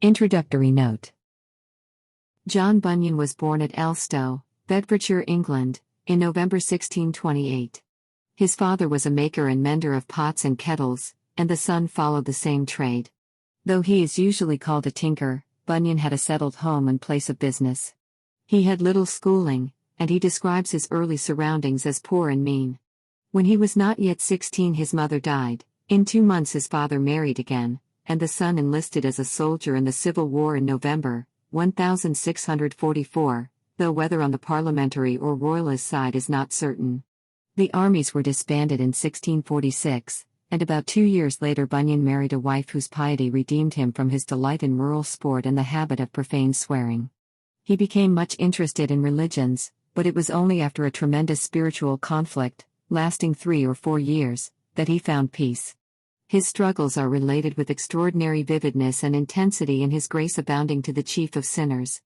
Introductory note. John Bunyan was born at Elstow, Bedfordshire, England, in November 1628. His father was a maker and mender of pots and kettles, and the son followed the same trade. Though he is usually called a tinker, Bunyan had a settled home and place of business. He had little schooling, and he describes his early surroundings as poor and mean. When he was not yet 16, his mother died. In 2 months his father married again, and the son enlisted as a soldier in the Civil War in November 1644, though whether on the parliamentary or royalist side is not certain. The armies were disbanded in 1646, and about 2 years later Bunyan married a wife whose piety redeemed him from his delight in rural sport and the habit of profane swearing. He became much interested in religions, but it was only after a tremendous spiritual conflict, lasting 3 or 4 years, that he found peace. His struggles are related with extraordinary vividness and intensity in his Grace Abounding to the Chief of Sinners.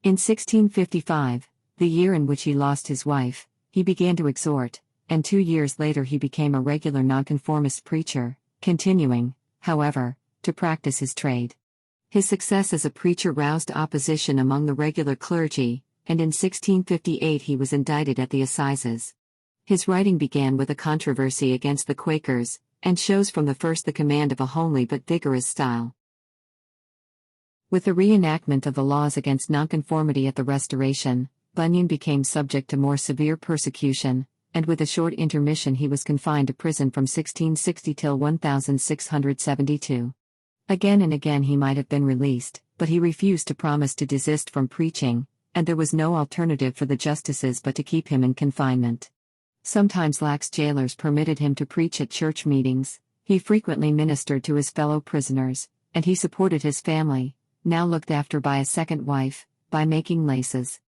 In 1655, the year in which he lost his wife, he began to exhort, and 2 years later he became a regular nonconformist preacher, continuing, however, to practice his trade. His success as a preacher roused opposition among the regular clergy, and in 1658 he was indicted at the assizes. His writing began with a controversy against the Quakers, and shows from the first the command of a homely but vigorous style. With the reenactment of the laws against nonconformity at the Restoration, Bunyan became subject to more severe persecution, and with a short intermission he was confined to prison from 1660 till 1672. Again and again he might have been released, but he refused to promise to desist from preaching, and there was no alternative for the justices but to keep him in confinement. Sometimes lax jailers permitted him to preach at church meetings. He frequently ministered to his fellow prisoners, and he supported his family, now looked after by a second wife, by making laces.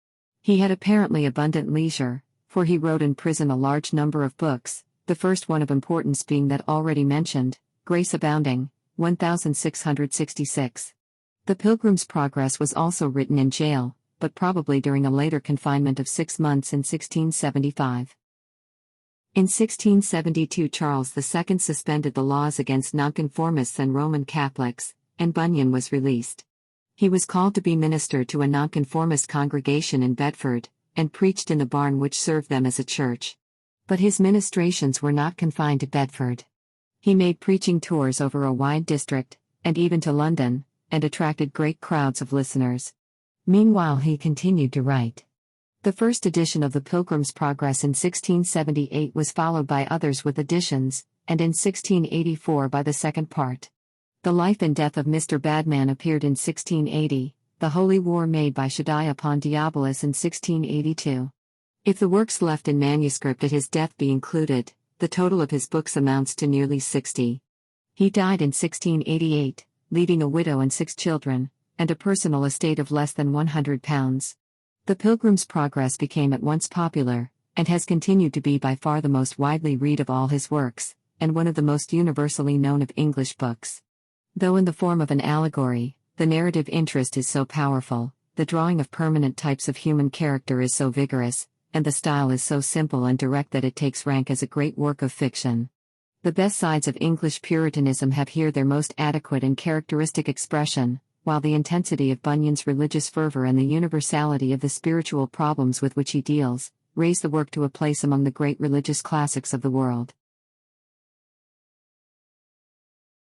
He had apparently abundant leisure, for he wrote in prison a large number of books, the first one of importance being that already mentioned, Grace Abounding, 1666. The Pilgrim's Progress was also written in jail, but probably during a later confinement of 6 months in 1675. In 1672 Charles II suspended the laws against nonconformists and Roman Catholics, and Bunyan was released. He was called to be minister to a nonconformist congregation in Bedford, and preached in the barn which served them as a church. But his ministrations were not confined to Bedford. He made preaching tours over a wide district, and even to London, and attracted great crowds of listeners. Meanwhile he continued to write. The first edition of the Pilgrim's Progress in 1678 was followed by others with additions, and in 1684 by the second part. The Life and Death of Mr. Badman appeared in 1680, The Holy War made by Shaddai upon Diabolus in 1682. If the works left in manuscript at his death be included, the total of his books amounts to nearly 60. He died in 1688, leaving a widow and 6 children, and a personal estate of less than £100. The Pilgrim's Progress became at once popular, and has continued to be by far the most widely read of all his works, and one of the most universally known of English books. Though in the form of an allegory, the narrative interest is so powerful, the drawing of permanent types of human character is so vigorous, and the style is so simple and direct that it takes rank as a great work of fiction. The best sides of English Puritanism have here their most adequate and characteristic expression, while the intensity of Bunyan's religious fervor and the universality of the spiritual problems with which he deals, raise the work to a place among the great religious classics of the world.